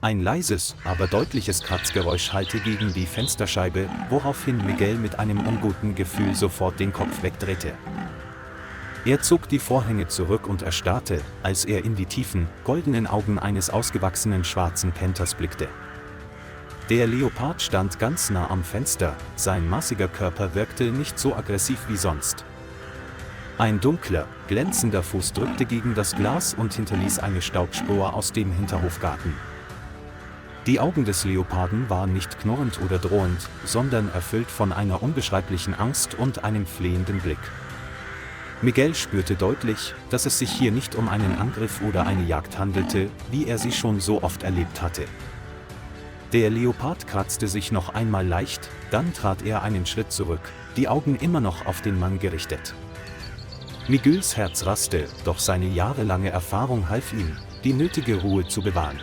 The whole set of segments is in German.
Ein leises, aber deutliches Kratzgeräusch hallte gegen die Fensterscheibe, woraufhin Miguel mit einem unguten Gefühl sofort den Kopf wegdrehte. Er zog die Vorhänge zurück und erstarrte, als er in die tiefen, goldenen Augen eines ausgewachsenen schwarzen Panthers blickte. Der Leopard stand ganz nah am Fenster, sein massiger Körper wirkte nicht so aggressiv wie sonst. Ein dunkler, glänzender Fuß drückte gegen das Glas und hinterließ eine Staubspur aus dem Hinterhofgarten. Die Augen des Leoparden waren nicht knurrend oder drohend, sondern erfüllt von einer unbeschreiblichen Angst und einem flehenden Blick. Miguel spürte deutlich, dass es sich hier nicht um einen Angriff oder eine Jagd handelte, wie er sie schon so oft erlebt hatte. Der Leopard kratzte sich noch einmal leicht, dann trat er einen Schritt zurück, die Augen immer noch auf den Mann gerichtet. Miguels Herz raste, doch seine jahrelange Erfahrung half ihm, die nötige Ruhe zu bewahren.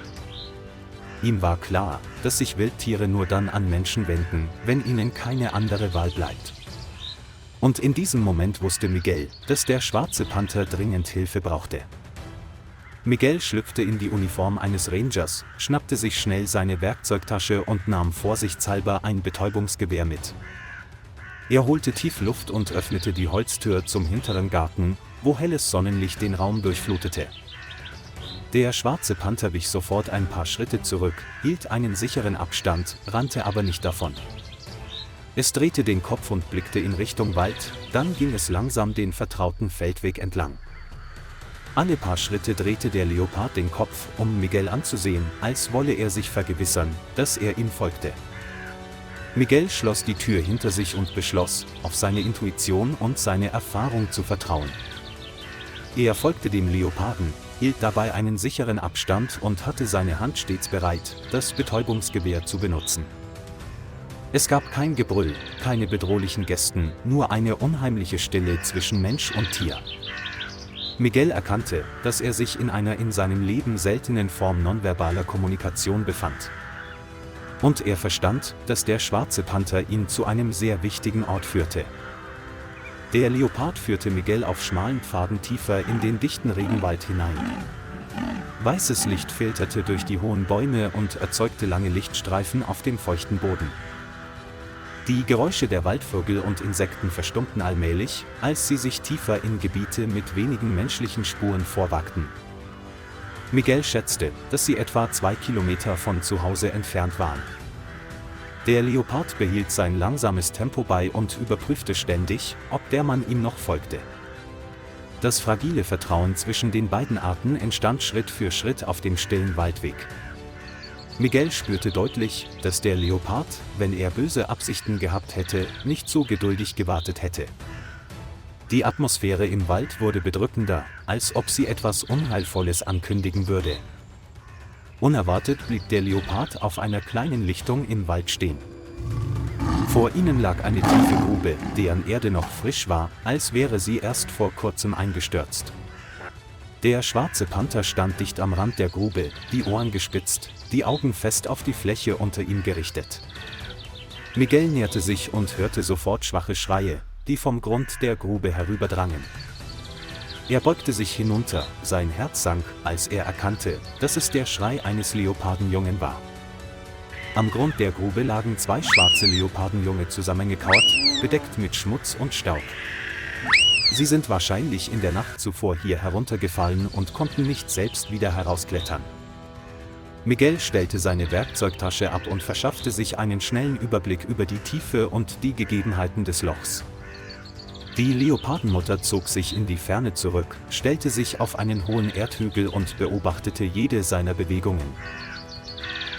Ihm war klar, dass sich Wildtiere nur dann an Menschen wenden, wenn ihnen keine andere Wahl bleibt. Und in diesem Moment wusste Miguel, dass der schwarze Panther dringend Hilfe brauchte. Miguel schlüpfte in die Uniform eines Rangers, schnappte sich schnell seine Werkzeugtasche und nahm vorsichtshalber ein Betäubungsgewehr mit. Er holte tief Luft und öffnete die Holztür zum hinteren Garten, wo helles Sonnenlicht den Raum durchflutete. Der schwarze Panther wich sofort ein paar Schritte zurück, hielt einen sicheren Abstand, rannte aber nicht davon. Es drehte den Kopf und blickte in Richtung Wald, dann ging es langsam den vertrauten Feldweg entlang. Alle paar Schritte drehte der Leopard den Kopf, um Miguel anzusehen, als wolle er sich vergewissern, dass er ihm folgte. Miguel schloss die Tür hinter sich und beschloss, auf seine Intuition und seine Erfahrung zu vertrauen. Er folgte dem Leoparden, hielt dabei einen sicheren Abstand und hatte seine Hand stets bereit, das Betäubungsgewehr zu benutzen. Es gab kein Gebrüll, keine bedrohlichen Gesten, nur eine unheimliche Stille zwischen Mensch und Tier. Miguel erkannte, dass er sich in einer in seinem Leben seltenen Form nonverbaler Kommunikation befand. Und er verstand, dass der schwarze Panther ihn zu einem sehr wichtigen Ort führte. Der Leopard führte Miguel auf schmalen Pfaden tiefer in den dichten Regenwald hinein. Weißes Licht filterte durch die hohen Bäume und erzeugte lange Lichtstreifen auf dem feuchten Boden. Die Geräusche der Waldvögel und Insekten verstummten allmählich, als sie sich tiefer in Gebiete mit wenigen menschlichen Spuren vorwagten. Miguel schätzte, dass sie etwa 2 Kilometer von zu Hause entfernt waren. Der Leopard behielt sein langsames Tempo bei und überprüfte ständig, ob der Mann ihm noch folgte. Das fragile Vertrauen zwischen den beiden Arten entstand Schritt für Schritt auf dem stillen Waldweg. Miguel spürte deutlich, dass der Leopard, wenn er böse Absichten gehabt hätte, nicht so geduldig gewartet hätte. Die Atmosphäre im Wald wurde bedrückender, als ob sie etwas Unheilvolles ankündigen würde. Unerwartet blieb der Leopard auf einer kleinen Lichtung im Wald stehen. Vor ihnen lag eine tiefe Grube, deren Erde noch frisch war, als wäre sie erst vor kurzem eingestürzt. Der schwarze Panther stand dicht am Rand der Grube, die Ohren gespitzt, die Augen fest auf die Fläche unter ihm gerichtet. Miguel näherte sich und hörte sofort schwache Schreie, die vom Grund der Grube herüberdrangen. Er beugte sich hinunter, sein Herz sank, als er erkannte, dass es der Schrei eines Leopardenjungen war. Am Grund der Grube lagen 2 schwarze Leopardenjunge zusammengekauert, bedeckt mit Schmutz und Staub. Sie sind wahrscheinlich in der Nacht zuvor hier heruntergefallen und konnten nicht selbst wieder herausklettern. Miguel stellte seine Werkzeugtasche ab und verschaffte sich einen schnellen Überblick über die Tiefe und die Gegebenheiten des Lochs. Die Leopardenmutter zog sich in die Ferne zurück, stellte sich auf einen hohen Erdhügel und beobachtete jede seiner Bewegungen.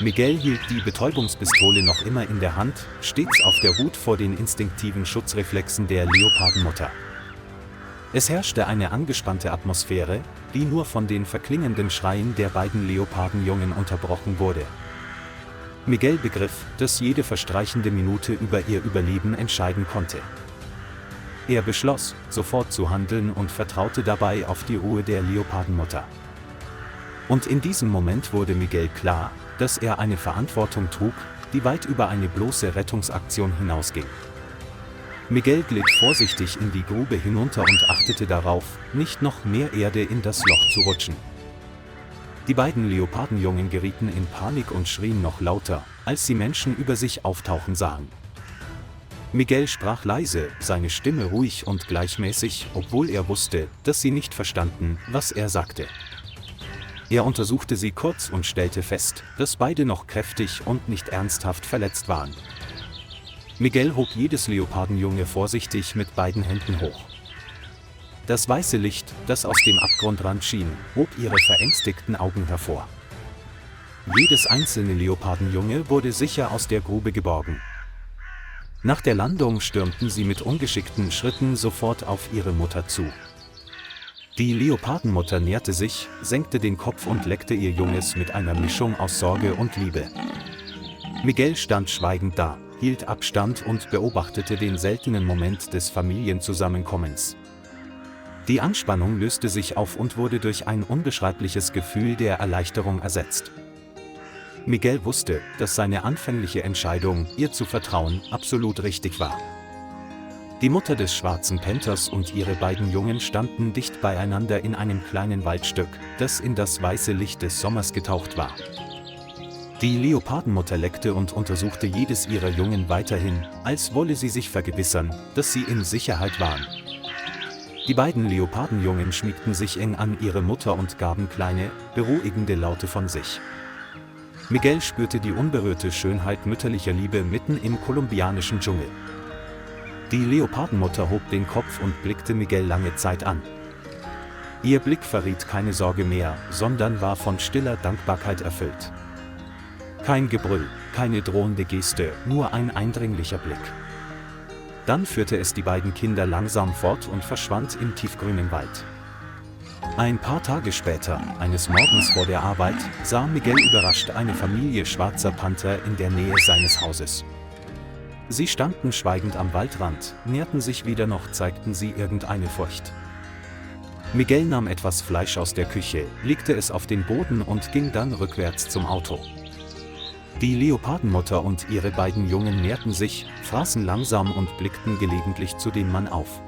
Miguel hielt die Betäubungspistole noch immer in der Hand, stets auf der Hut vor den instinktiven Schutzreflexen der Leopardenmutter. Es herrschte eine angespannte Atmosphäre, die nur von den verklingenden Schreien der beiden Leopardenjungen unterbrochen wurde. Miguel begriff, dass jede verstreichende Minute über ihr Überleben entscheiden konnte. Er beschloss, sofort zu handeln und vertraute dabei auf die Ruhe der Leopardenmutter. Und in diesem Moment wurde Miguel klar, dass er eine Verantwortung trug, die weit über eine bloße Rettungsaktion hinausging. Miguel glitt vorsichtig in die Grube hinunter und achtete darauf, nicht noch mehr Erde in das Loch zu rutschen. Die beiden Leopardenjungen gerieten in Panik und schrien noch lauter, als sie Menschen über sich auftauchen sahen. Miguel sprach leise, seine Stimme ruhig und gleichmäßig, obwohl er wusste, dass sie nicht verstanden, was er sagte. Er untersuchte sie kurz und stellte fest, dass beide noch kräftig und nicht ernsthaft verletzt waren. Miguel hob jedes Leopardenjunge vorsichtig mit beiden Händen hoch. Das weiße Licht, das aus dem Abgrundrand schien, hob ihre verängstigten Augen hervor. Jedes einzelne Leopardenjunge wurde sicher aus der Grube geborgen. Nach der Landung stürmten sie mit ungeschickten Schritten sofort auf ihre Mutter zu. Die Leopardenmutter näherte sich, senkte den Kopf und leckte ihr Junges mit einer Mischung aus Sorge und Liebe. Miguel stand schweigend da, hielt Abstand und beobachtete den seltenen Moment des Familienzusammenkommens. Die Anspannung löste sich auf und wurde durch ein unbeschreibliches Gefühl der Erleichterung ersetzt. Miguel wusste, dass seine anfängliche Entscheidung, ihr zu vertrauen, absolut richtig war. Die Mutter des schwarzen Panthers und ihre beiden Jungen standen dicht beieinander in einem kleinen Waldstück, das in das weiße Licht des Sommers getaucht war. Die Leopardenmutter leckte und untersuchte jedes ihrer Jungen weiterhin, als wolle sie sich vergewissern, dass sie in Sicherheit waren. Die beiden Leopardenjungen schmiegten sich eng an ihre Mutter und gaben kleine, beruhigende Laute von sich. Miguel spürte die unberührte Schönheit mütterlicher Liebe mitten im kolumbianischen Dschungel. Die Leopardenmutter hob den Kopf und blickte Miguel lange Zeit an. Ihr Blick verriet keine Sorge mehr, sondern war von stiller Dankbarkeit erfüllt. Kein Gebrüll, keine drohende Geste, nur ein eindringlicher Blick. Dann führte es die beiden Kinder langsam fort und verschwand im tiefgrünen Wald. Ein paar Tage später, eines Morgens vor der Arbeit, sah Miguel überrascht eine Familie schwarzer Panther in der Nähe seines Hauses. Sie standen schweigend am Waldrand, näherten sich weder noch zeigten sie irgendeine Furcht. Miguel nahm etwas Fleisch aus der Küche, legte es auf den Boden und ging dann rückwärts zum Auto. Die Leopardenmutter und ihre beiden Jungen näherten sich, fraßen langsam und blickten gelegentlich zu dem Mann auf.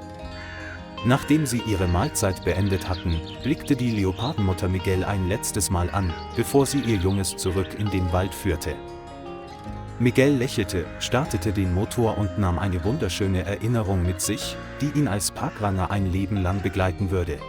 Nachdem sie ihre Mahlzeit beendet hatten, blickte die Leopardenmutter Miguel ein letztes Mal an, bevor sie ihr Junges zurück in den Wald führte. Miguel lächelte, startete den Motor und nahm eine wunderschöne Erinnerung mit sich, die ihn als Parkranger ein Leben lang begleiten würde.